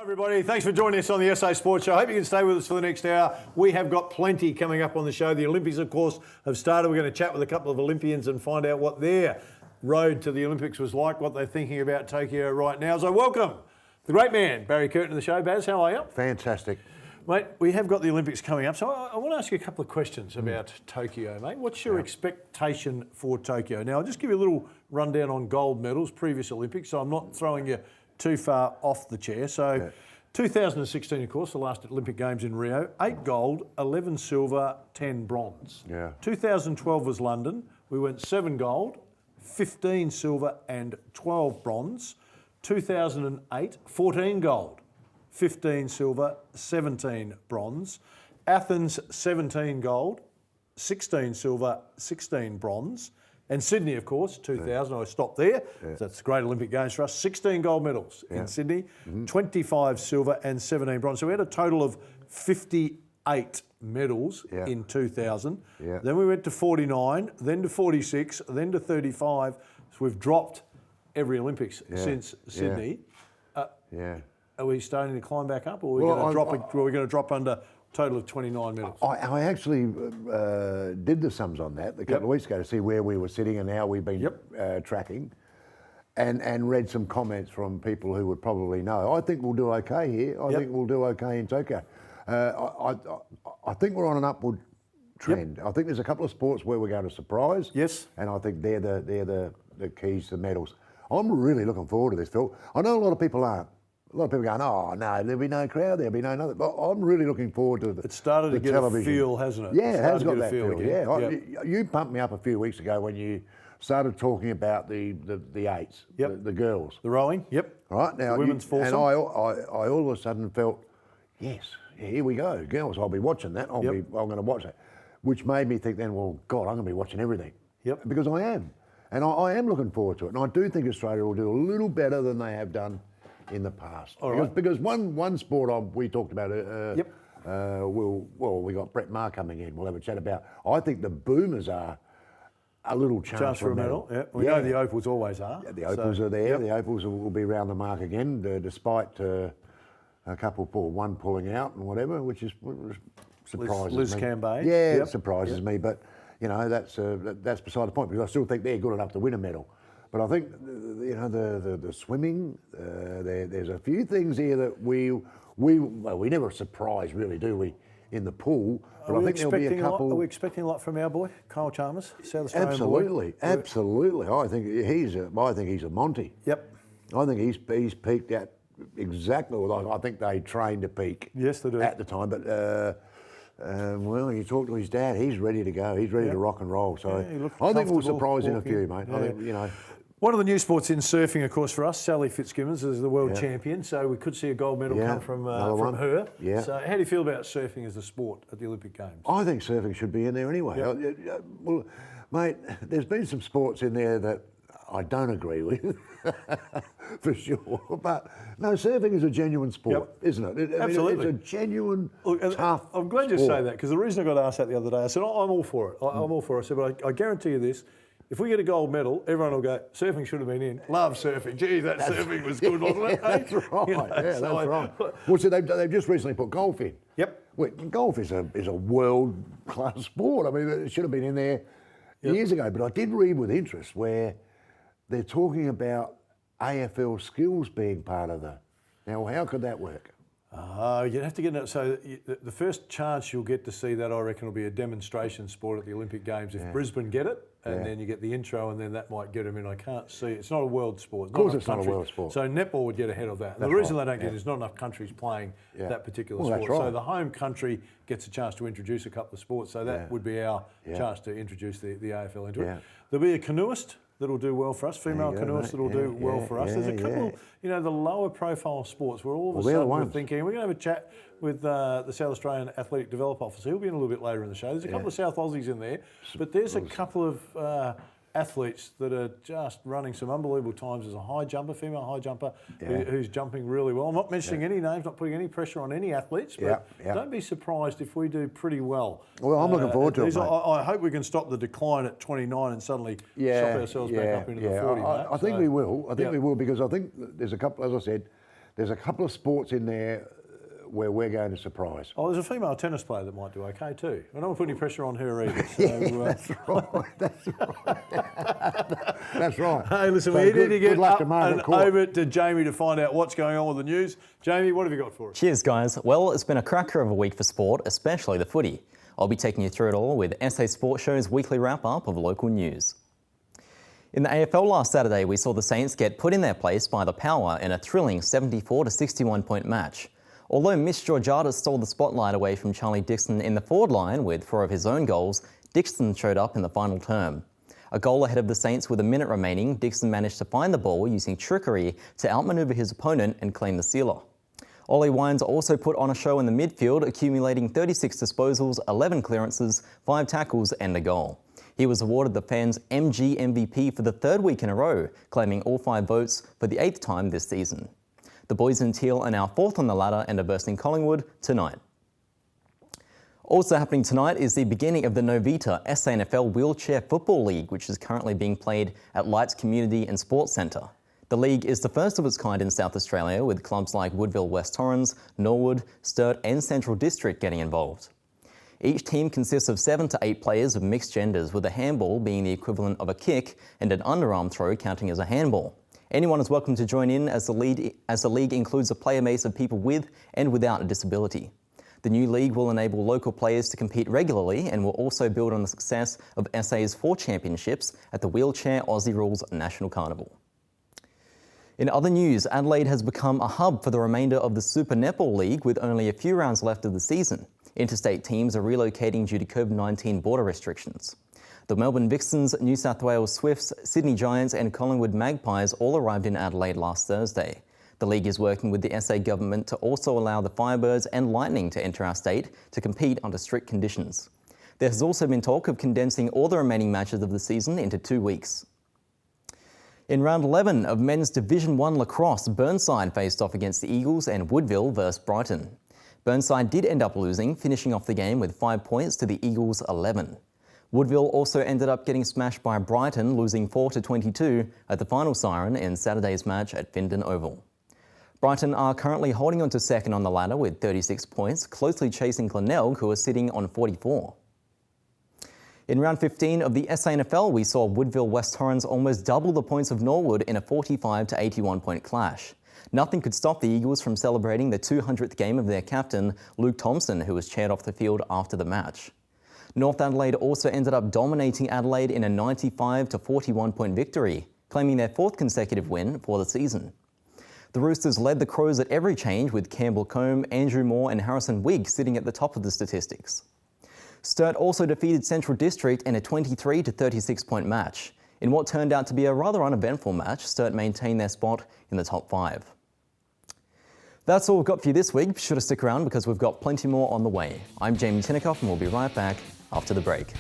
Everybody, thanks for joining us on the SA Sports Show. I hope you can stay with us for the next hour. We have got plenty coming up on the show. The Olympics, of course, have started. We're going to chat with a couple of Olympians and find out what their road to the Olympics was like, what they're thinking about Tokyo right now. So welcome the great man, Barry Curtin, to the show. Baz, how are you? Fantastic. Mate, we have got the Olympics coming up, so I want to ask you a couple of questions about Tokyo, mate. What's your expectation for Tokyo? Now, I'll just give you a little rundown on gold medals, previous Olympics, so I'm not throwing you too far off the chair. So 2016, of course, the last Olympic Games in Rio, 8 gold, 11 silver, 10 bronze. 2012 was London. We went 7 gold, 15 silver and 12 bronze. 2008, 14 gold, 15 silver, 17 bronze. Athens, 17 gold, 16 silver, 16 bronze. And Sydney, of course, 2000, I stopped there. That's great Olympic Games for us. 16 gold medals in Sydney, 25 silver and 17 bronze. So we had a total of 58 medals in 2000. Then we went to 49, then to 46, then to 35. So we've dropped every Olympics since Sydney. Are we starting to climb back up, or are we going to drop under a total of 29 medals? I actually did the sums on that a couple of weeks ago to see where we were sitting and how we've been tracking, and read some comments from people who would probably know. I think we'll do okay here. I think we'll do okay in Tokyo. I think we're on an upward trend. I think there's a couple of sports where we're going to surprise. And I think they're the keys to medals. I'm really looking forward to this, Phil. I know a lot of people aren't. A lot of people going, oh no, there'll be no crowd, there'll be no nothing. But I'm really looking forward to it started to get television. A feel, hasn't it? Yeah, it has got that feel. Again. You pumped me up a few weeks ago when you started talking about the eights, the girls. The rowing, Right, now, the women's foursome. And I all of a sudden felt, yes, here we go. Girls, I'll be watching that. I'm going to watch that. Which made me think then, well, God, I'm going to be watching everything. Because I am. And I am looking forward to it. And I do think Australia will do a little better than they have done in the past. Because one sport we talked about, we got Brett Maher coming in. We'll have a chat about. I think the Boomers are a little chance for a medal. We know the Opals always are. The Opals are there. The Opals will be around the mark again, despite a couple, one pulling out and whatever, which surprises Liz me. Cambage. It surprises me, but you know that's beside the point, because I still think they're good enough to win a medal. But I think the swimming, there's a few things here that we never surprise really, do we, in the pool? But I think there'll be a couple. Are we expecting a lot from our boy Kyle Chalmers, South Australian Absolutely, boy? absolutely. I think he's a Monty. I think he's peaked at exactly what I think they trained to peak. Yes, they do. At the time, but. Well, you talk to his dad, he's ready to go. He's ready to rock and roll. So I think we'll surprise in a few, mate. I think, One of the new sports in surfing, of course, for us, Sally Fitzgibbons is the world champion, so we could see a gold medal come from her. So how do you feel about surfing as a sport at the Olympic Games? I think surfing should be in there anyway. Well, mate, there's been some sports in there that I don't agree with, for sure. But no, surfing is a genuine sport, isn't it? Absolutely. It's a genuine, tough I'm glad you say that, because the reason I got asked that the other day, I said, I'm all for it. I'm all for it. I said, but I guarantee you this, if we get a gold medal, everyone will go, surfing should have been in. Love surfing. Gee, surfing was good, wasn't it? That's right. That's right. Well, so they've just recently put golf in. Well, golf is a world-class sport. I mean, it should have been in there years ago. But I did read with interest where they're talking about AFL skills being part of the. Now, how could that work? You'd have to get it. So the first chance you'll get to see that, I reckon, will be a demonstration sport at the Olympic Games. If Brisbane get it, and then you get the intro, and then that might get them in. I can't see. It's not a world sport. Of course, it's not a world sport. So netball would get ahead of that. And the reason they don't get it is not enough countries playing that particular sport. That's right. So the home country gets a chance to introduce a couple of sports. So that would be our chance to introduce the AFL into it. There'll be a canoeist that'll do well for us, female canoeists that'll do well for us. There's a couple, the lower profile sports where all of a sudden we're thinking, we're going to have a chat with the South Australian Athletic Develop Officer. He'll be in a little bit later in the show. There's a couple of South Aussies in there, but there's a couple of athletes that are just running some unbelievable times. There's a high jumper, female high jumper, who's jumping really well. I'm not mentioning any names, not putting any pressure on any athletes, but don't be surprised if we do pretty well. Well, I'm looking forward to it, mate. I hope we can stop the decline at 29 and suddenly shop ourselves back up into the 40, mate. I think we will. I think we will, because I think there's a couple, as I said, there's a couple of sports in there where we're going to surprise. Oh, there's a female tennis player that might do okay too. I don't want to put any pressure on her either. So, That's right. That's right. That's right. Hey, listen, So we need to good get luck up to Margaret and Court. over to Jamie to find out what's going on with the news. Jamie, what have you got for us? Cheers, guys. Well, it's been a cracker of a week for sport, especially the footy. I'll be taking you through it all with SA Sports Show's weekly wrap-up of local news. In the AFL last Saturday, we saw the Saints get put in their place by the Power in a thrilling 74 to 61 point match. Although Mitch Georgiades stole the spotlight away from Charlie Dixon in the forward line with 4 of his own goals, Dixon showed up in the final term. A goal ahead of the Saints with a minute remaining, Dixon managed to find the ball using trickery to outmaneuver his opponent and claim the sealer. Ollie Wines also put on a show in the midfield, accumulating 36 disposals, 11 clearances, 5 tackles and a goal. He was awarded the fans' MG MVP for the 3rd week in a row, claiming all 5 votes for the 8th time this season. The boys in teal are now 4th on the ladder and are versing Collingwood tonight. Also happening tonight is the beginning of the Novita SANFL Wheelchair Football League, which is currently being played at Lights Community and Sports Centre. The league is the first of its kind in South Australia, with clubs like Woodville West Torrens, Norwood, Sturt and Central District getting involved. Each team consists of 7 to 8 players of mixed genders, with a handball being the equivalent of a kick and an underarm throw counting as a handball. Anyone is welcome to join in, as the league includes a player base of people with and without a disability. The new league will enable local players to compete regularly and will also build on the success of SA's 4 championships at the Wheelchair Aussie Rules National Carnival. In other news, Adelaide has become a hub for the remainder of the Super Netball League, with only a few rounds left of the season. Interstate teams are relocating due to COVID-19 border restrictions. The Melbourne Vixens, New South Wales Swifts, Sydney Giants and Collingwood Magpies all arrived in Adelaide last Thursday. The league is working with the SA government to also allow the Firebirds and Lightning to enter our state to compete under strict conditions. There has also been talk of condensing all the remaining matches of the season into 2 weeks. In round 11 of men's Division 1 lacrosse, Burnside faced off against the Eagles and Woodville versus Brighton. Burnside did end up losing, finishing off the game with 5 points to the Eagles' 11. Woodville also ended up getting smashed by Brighton, losing 4-22 at the final siren in Saturday's match at Findon Oval. Brighton are currently holding on to second on the ladder with 36 points, closely chasing Glenelg, who are sitting on 44. In round 15 of the SANFL, we saw Woodville West Torrens almost double the points of Norwood in a 45 to 81 point clash. Nothing could stop the Eagles from celebrating the 200th game of their captain, Luke Thompson, who was chaired off the field after the match. North Adelaide also ended up dominating Adelaide in a 95 to 41 point victory, claiming their 4th consecutive win for the season. The Roosters led the Crows at every change, with Campbell Combe, Andrew Moore and Harrison Wigg sitting at the top of the statistics. Sturt also defeated Central District in a 23 to 36 point match. In what turned out to be a rather uneventful match, Sturt maintained their spot in the top 5. That's all we've got for you this week. Be sure to stick around because we've got plenty more on the way. I'm Jamie Tinikoff and we'll be right back after the break.